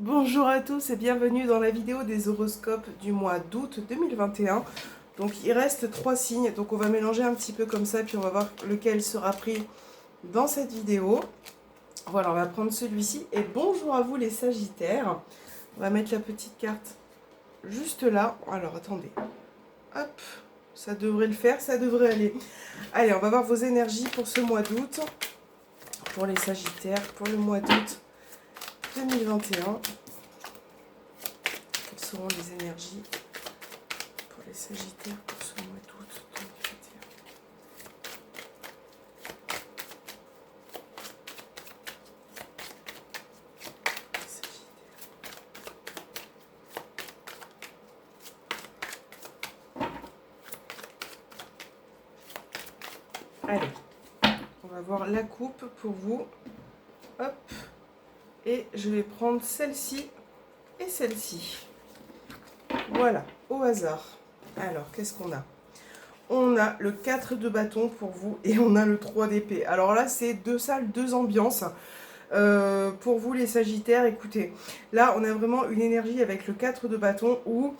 Bonjour à tous et bienvenue dans la vidéo des horoscopes du mois d'août 2021. Donc il reste 3 signes, donc on va mélanger un petit peu comme ça, puis on va voir lequel sera pris dans cette vidéo. Voilà, on va prendre celui-ci. Et bonjour à vous les Sagittaires. On va mettre la petite carte juste là. Alors attendez, hop, ça devrait le faire, ça devrait aller. Allez, on va voir vos énergies pour ce mois d'août. Pour les Sagittaires, pour le mois d'août 2021. Quelles seront les énergies pour les Sagittaires pour ce mois d'août 2021? Allez, on va voir la coupe pour vous. Hop, et je vais prendre celle-ci et celle-ci. Voilà, au hasard. Alors, qu'est-ce qu'on a? On a le 4 de bâton pour vous et on a le 3 d'épée. Alors là, c'est deux salles, deux ambiances. Pour vous les Sagittaires, écoutez, là on a vraiment une énergie avec le 4 de bâton où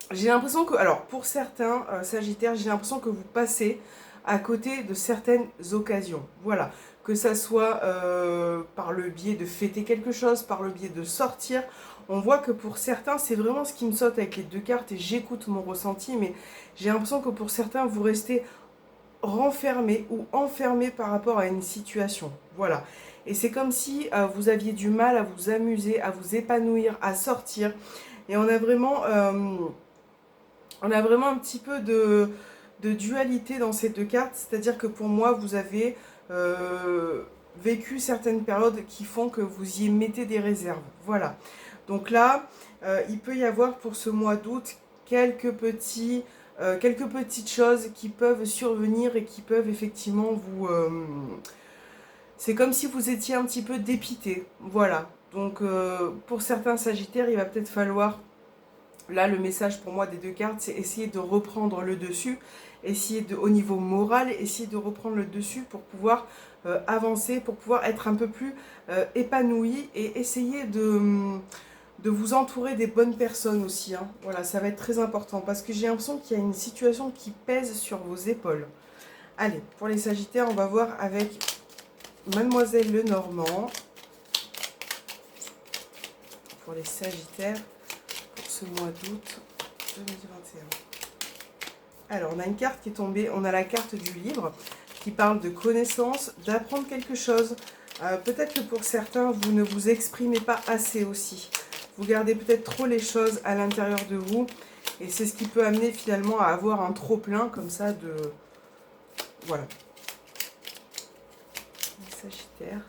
j'ai l'impression que, alors pour certains Sagittaires, j'ai l'impression que vous passez à côté de certaines occasions. Voilà, que ça soit par le biais de fêter quelque chose, par le biais de sortir. On voit que pour certains, c'est vraiment ce qui me saute avec les deux cartes et j'écoute mon ressenti, mais j'ai l'impression que pour certains, vous restez renfermé ou enfermé par rapport à une situation. Voilà. Et c'est comme si vous aviez du mal à vous amuser, à vous épanouir, à sortir. Et on a vraiment un petit peu de dualité dans ces deux cartes. C'est-à-dire que pour moi, vous avez vécu certaines périodes qui font que vous y mettez des réserves. Voilà. Donc là, il peut y avoir pour ce mois d'août quelques petites choses qui peuvent survenir et qui peuvent effectivement vous... c'est comme si vous étiez un petit peu dépité. Voilà. Donc pour certains Sagittaires, il va peut-être falloir... Là, le message pour moi des deux cartes, c'est essayer de reprendre le dessus, essayer de, au niveau moral, essayer de reprendre le dessus pour pouvoir avancer, pour pouvoir être un peu plus épanoui et essayer de vous entourer des bonnes personnes aussi. Hein. Voilà, ça va être très important parce que j'ai l'impression qu'il y a une situation qui pèse sur vos épaules. Allez, pour les Sagittaires, on va voir avec Mademoiselle Lenormand. Pour les Sagittaires, pour ce mois d'août 2021. Alors, on a une carte qui est tombée, on a la carte du livre qui parle de connaissance, d'apprendre quelque chose. Peut-être que pour certains, vous ne vous exprimez pas assez aussi. Vous gardez peut-être trop les choses à l'intérieur de vous. Et c'est ce qui peut amener finalement à avoir un trop-plein comme ça de... Voilà. Les Sagittaires.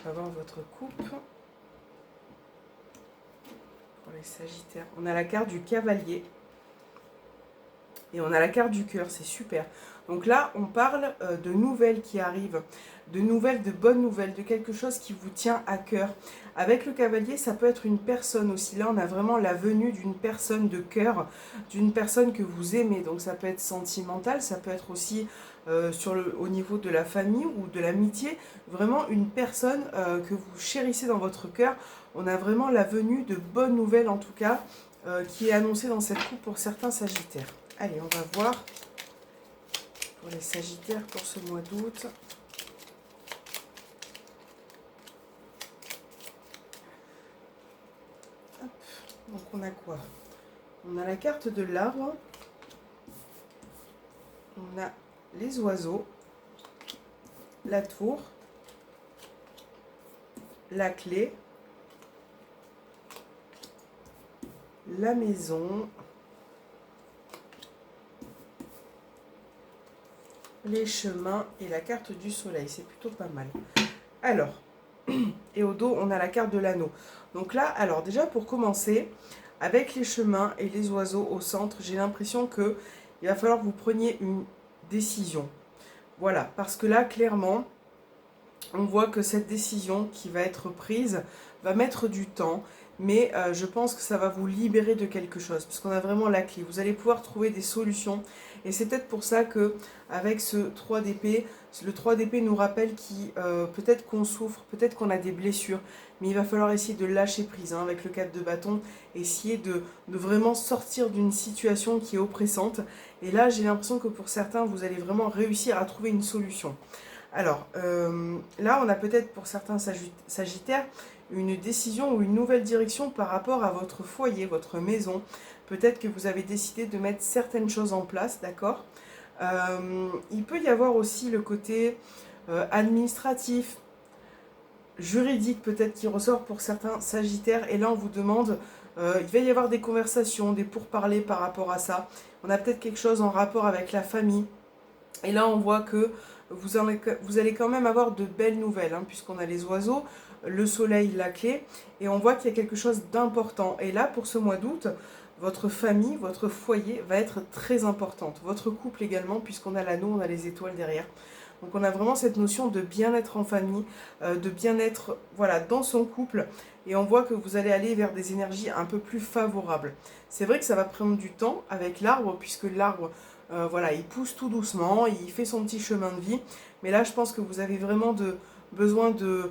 On va voir votre coupe. Pour les Sagittaires. On a la carte du cavalier. Et on a la carte du cœur, c'est super. Donc là, on parle de nouvelles qui arrivent, de nouvelles, de bonnes nouvelles, de quelque chose qui vous tient à cœur. Avec le cavalier, ça peut être une personne aussi. Là, on a vraiment la venue d'une personne de cœur, d'une personne que vous aimez. Donc ça peut être sentimental, ça peut être aussi au niveau de la famille ou de l'amitié. Vraiment une personne que vous chérissez dans votre cœur. On a vraiment la venue de bonnes nouvelles en tout cas, qui est annoncée dans cette coupe pour certains Sagittaires. Allez, on va voir pour les Sagittaires pour ce mois d'août. Donc on a quoi? On a la carte de l'arbre. On a les oiseaux. La tour. La clé. La maison. Les chemins et la carte du soleil, c'est plutôt pas mal. Alors, et au dos, on a la carte de l'anneau. Donc là, alors déjà pour commencer, avec les chemins et les oiseaux au centre, j'ai l'impression que il va falloir que vous preniez une décision. Voilà, parce que là, clairement, on voit que cette décision qui va être prise va mettre du temps, mais je pense que ça va vous libérer de quelque chose, parce qu'on a vraiment la clé. Vous allez pouvoir trouver des solutions, et c'est peut-être pour ça que avec ce 3 d'épée, le 3 d'épée nous rappelle peut-être qu'on souffre, peut-être qu'on a des blessures, mais il va falloir essayer de lâcher prise, hein, avec le 4 de bâton, essayer de vraiment sortir d'une situation qui est oppressante. Et là, j'ai l'impression que pour certains, vous allez vraiment réussir à trouver une solution. Alors, là, on a peut-être pour certains sagittaires une décision ou une nouvelle direction par rapport à votre foyer, votre maison. Peut-être que vous avez décidé de mettre certaines choses en place, d'accord. Il peut y avoir aussi le côté administratif, juridique peut-être qui ressort pour certains sagittaires. Et là, on vous demande, il va y avoir des conversations, des pourparlers par rapport à ça. On a peut-être quelque chose en rapport avec la famille. Et là, on voit que vous allez quand même avoir de belles nouvelles, hein, puisqu'on a les oiseaux, le soleil, la clé, et on voit qu'il y a quelque chose d'important. Et là, pour ce mois d'août, votre famille, votre foyer va être très importante. Votre couple également, puisqu'on a l'anneau, on a les étoiles derrière. Donc on a vraiment cette notion de bien-être en famille, de bien-être voilà, dans son couple. Et on voit que vous allez aller vers des énergies un peu plus favorables. C'est vrai que ça va prendre du temps avec l'arbre, puisque l'arbre, voilà, il pousse tout doucement, il fait son petit chemin de vie. Mais là, je pense que vous avez vraiment besoin de...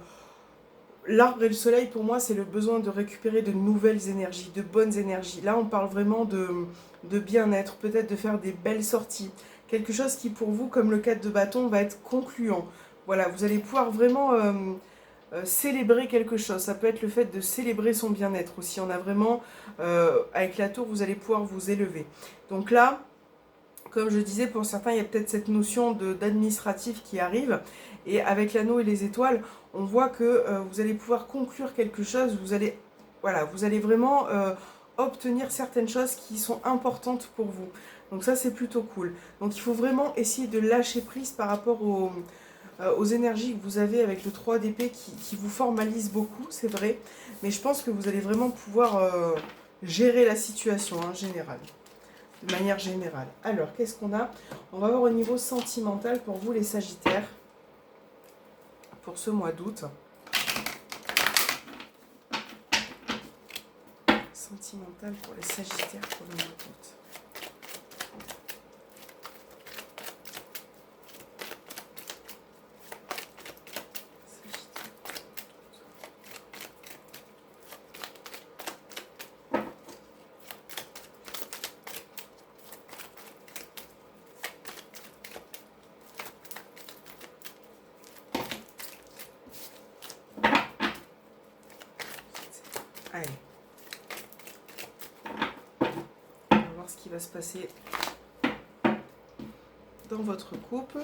L'arbre et le soleil, pour moi, c'est le besoin de récupérer de nouvelles énergies, de bonnes énergies. Là, on parle vraiment de bien-être, peut-être de faire des belles sorties. Quelque chose qui, pour vous, comme le 4 de bâton, va être concluant. Voilà, vous allez pouvoir vraiment célébrer quelque chose. Ça peut être le fait de célébrer son bien-être aussi. On a vraiment, avec la tour, vous allez pouvoir vous élever. Donc là, comme je disais, pour certains, il y a peut-être cette notion d'administratif qui arrive. Et avec l'anneau et les étoiles, on voit que vous allez pouvoir conclure quelque chose. Voilà, vous allez vraiment obtenir certaines choses qui sont importantes pour vous. Donc ça, c'est plutôt cool. Donc il faut vraiment essayer de lâcher prise par rapport aux énergies que vous avez avec le 3 d'épée qui vous formalise beaucoup, c'est vrai. Mais je pense que vous allez vraiment pouvoir gérer la situation en général. De manière générale. Alors, qu'est-ce qu'on a? On va voir au niveau sentimental pour vous les Sagittaires, pour ce mois d'août. Sentimental pour les Sagittaires pour le mois d'août. Allez. On va voir ce qui va se passer dans votre couple.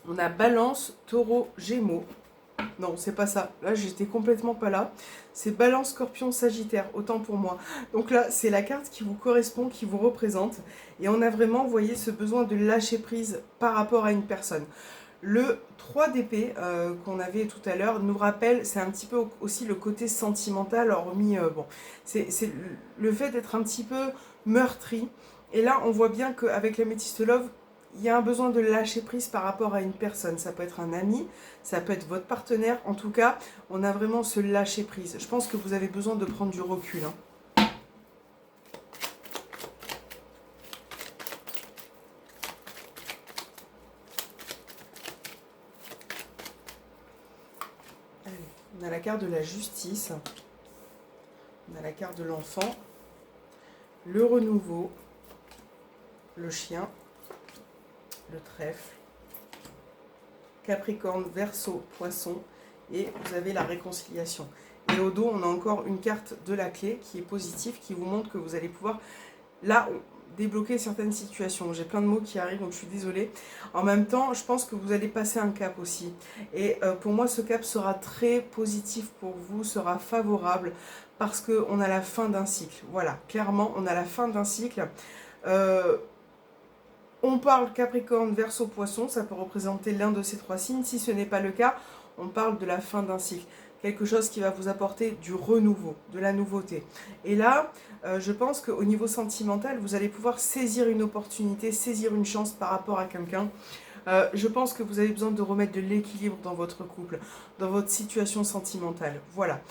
On a Balance, Taureau, Gémeaux. Non, c'est pas ça. Là, j'étais complètement pas là. C'est Balance, Scorpion, Sagittaire. Autant pour moi. Donc là, c'est la carte qui vous correspond, qui vous représente. Et on a vraiment, vous voyez, ce besoin de lâcher prise par rapport à une personne. Le 3 d'épée qu'on avait tout à l'heure nous rappelle, c'est un petit peu aussi le côté sentimental, hormis, bon, c'est le fait d'être un petit peu meurtri. Et là, on voit bien qu'avec l'Améthyste Love, il y a un besoin de lâcher prise par rapport à une personne. Ça peut être un ami, ça peut être votre partenaire. En tout cas, on a vraiment ce lâcher prise. Je pense que vous avez besoin de prendre du recul, hein. On a la carte de la justice, on a la carte de l'enfant, le renouveau, le chien, le trèfle, Capricorne, Verseau, Poisson, et vous avez la réconciliation. Et au dos, on a encore une carte de la clé qui est positive, qui vous montre que vous allez pouvoir, là, débloquer certaines situations. J'ai plein de mots qui arrivent, donc je suis désolée. En même temps, je pense que vous allez passer un cap aussi. Et pour moi, ce cap sera très positif pour vous, sera favorable, parce qu'on a la fin d'un cycle. Voilà, clairement, on a la fin d'un cycle. On parle Capricorne, Verseau, Poisson, ça peut représenter l'un de ces trois signes. Si ce n'est pas le cas, on parle de la fin d'un cycle. Quelque chose qui va vous apporter du renouveau, de la nouveauté. Et là, je pense qu'au niveau sentimental, vous allez pouvoir saisir une opportunité, saisir une chance par rapport à quelqu'un. Je pense que vous avez besoin de remettre de l'équilibre dans votre couple, dans votre situation sentimentale. Voilà.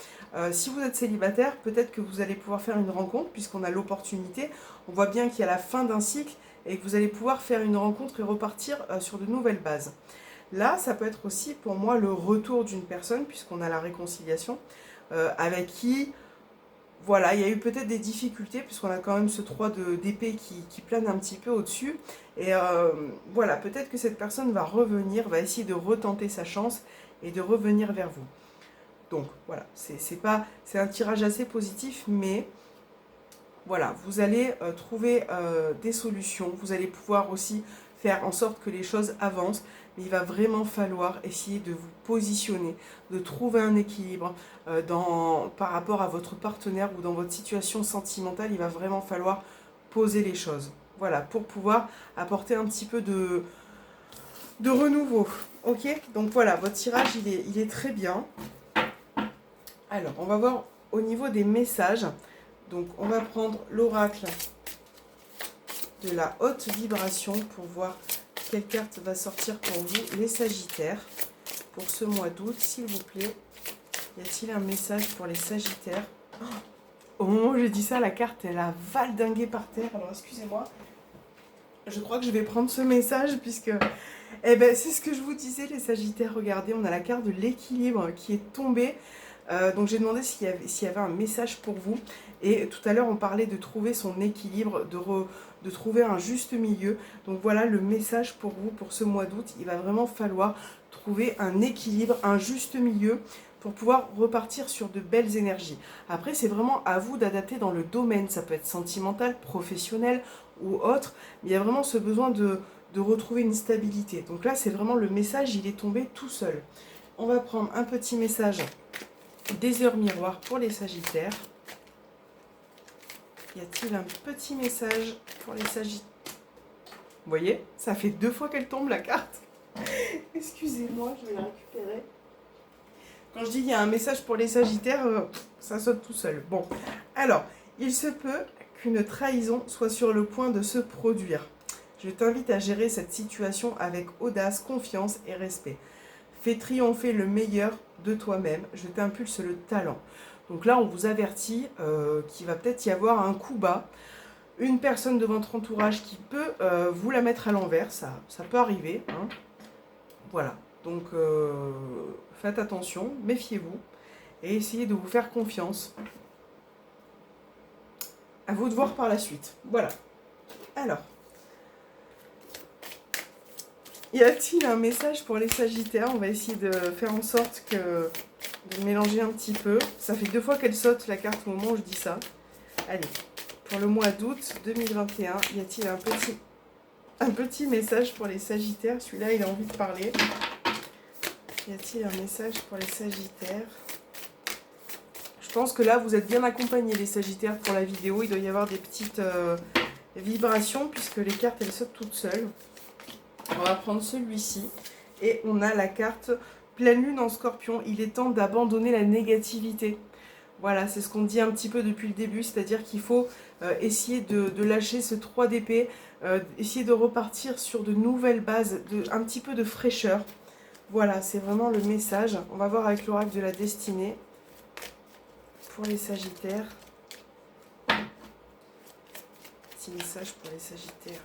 Si vous êtes célibataire, peut-être que vous allez pouvoir faire une rencontre, puisqu'on a l'opportunité. On voit bien qu'il y a la fin d'un cycle et que vous allez pouvoir faire une rencontre et repartir sur de nouvelles bases. Là, ça peut être aussi pour moi le retour d'une personne, puisqu'on a la réconciliation, avec qui, voilà, il y a eu peut-être des difficultés, puisqu'on a quand même ce 3 d'épée qui plane un petit peu au-dessus. Et voilà, peut-être que cette personne va revenir, va essayer de retenter sa chance et de revenir vers vous. Donc voilà, c'est un tirage assez positif, mais voilà, vous allez trouver des solutions, vous allez pouvoir aussi faire en sorte que les choses avancent, mais il va vraiment falloir essayer de vous positionner, de trouver un équilibre par rapport à votre partenaire ou dans votre situation sentimentale. Il va vraiment falloir poser les choses, voilà, pour pouvoir apporter un petit peu de renouveau. Ok, donc voilà, votre tirage il est très bien. Alors, on va voir au niveau des messages. Donc, on va prendre l'oracle de la haute vibration pour voir quelle carte va sortir pour vous, les Sagittaires, pour ce mois d'août, s'il vous plaît. Y a-t-il un message pour les Sagittaires? Au moment où j'ai dit ça, la carte, elle a valdingué par terre. Alors, excusez-moi. Je crois que je vais prendre ce message puisque... Eh ben, c'est ce que je vous disais, les Sagittaires. Regardez, on a la carte de l'équilibre qui est tombée. Donc j'ai demandé s'il y avait un message pour vous. Et tout à l'heure, on parlait de trouver son équilibre, de trouver un juste milieu. Donc voilà le message pour vous pour ce mois d'août. Il va vraiment falloir trouver un équilibre, un juste milieu pour pouvoir repartir sur de belles énergies. Après, c'est vraiment à vous d'adapter dans le domaine. Ça peut être sentimental, professionnel ou autre. Mais il y a vraiment ce besoin de retrouver une stabilité. Donc là, c'est vraiment le message, il est tombé tout seul. On va prendre un petit message des heures miroirs pour les Sagittaires. Y a-t-il un petit message pour les Sagittaires? Vous voyez, ça fait 2 fois qu'elle tombe la carte. Excusez-moi, je vais la récupérer. Quand je dis il y a un message pour les Sagittaires, ça saute tout seul. Bon, alors, il se peut qu'une trahison soit sur le point de se produire. Je t'invite à gérer cette situation avec audace, confiance et respect. Fais triompher le meilleur de toi-même. Je t'impulse le talent. Donc là, on vous avertit qu'il va peut-être y avoir un coup bas. Une personne de votre entourage qui peut vous la mettre à l'envers. Ça peut arriver. Hein. Voilà. Donc, faites attention. Méfiez-vous. Et essayez de vous faire confiance. À vous de voir par la suite. Voilà. Alors. Y a-t-il un message pour les Sagittaires? On va essayer de faire en sorte de mélanger un petit peu. Ça fait 2 fois qu'elle saute la carte au moment où je dis ça. Allez, pour le mois d'août 2021, y a-t-il un petit message pour les Sagittaires? Celui-là, il a envie de parler. Y a-t-il un message pour les Sagittaires? Je pense que là, vous êtes bien accompagnés, les Sagittaires, pour la vidéo. Il doit y avoir des petites vibrations puisque les cartes, elles sautent toutes seules. On va prendre celui-ci et on a la carte pleine lune en Scorpion. Il est temps d'abandonner la négativité. Voilà, c'est ce qu'on dit un petit peu depuis le début, c'est-à-dire qu'il faut essayer de lâcher ce 3 d'épée, essayer de repartir sur de nouvelles bases, un petit peu de fraîcheur. Voilà, c'est vraiment le message. On va voir avec l'oracle de la destinée pour les Sagittaires. Petit message pour les Sagittaires.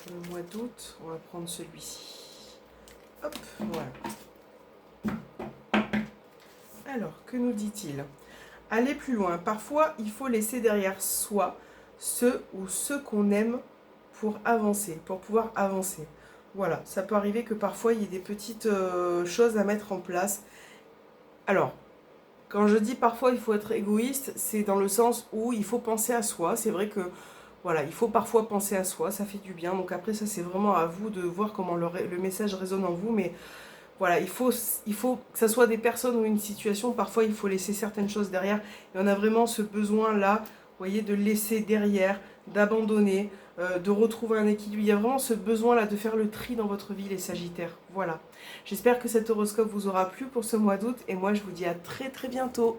Le mois d'août, on va prendre celui-ci. Hop, voilà. Alors, que nous dit-il? Aller plus loin. Parfois, il faut laisser derrière soi ceux qu'on aime pour avancer, pour pouvoir avancer. Voilà, ça peut arriver que parfois, il y ait des petites choses à mettre en place. Alors, quand je dis parfois, il faut être égoïste, c'est dans le sens où il faut penser à soi. C'est vrai que voilà, il faut parfois penser à soi, ça fait du bien. Donc après, ça c'est vraiment à vous de voir comment le message résonne en vous. Mais voilà, il faut que ça soit des personnes ou une situation. Parfois, il faut laisser certaines choses derrière. Et on a vraiment ce besoin-là, vous voyez, de laisser derrière, d'abandonner, de retrouver un équilibre. Il y a vraiment ce besoin-là de faire le tri dans votre vie, les Sagittaires. Voilà. J'espère que cet horoscope vous aura plu pour ce mois d'août. Et moi, je vous dis à très très bientôt.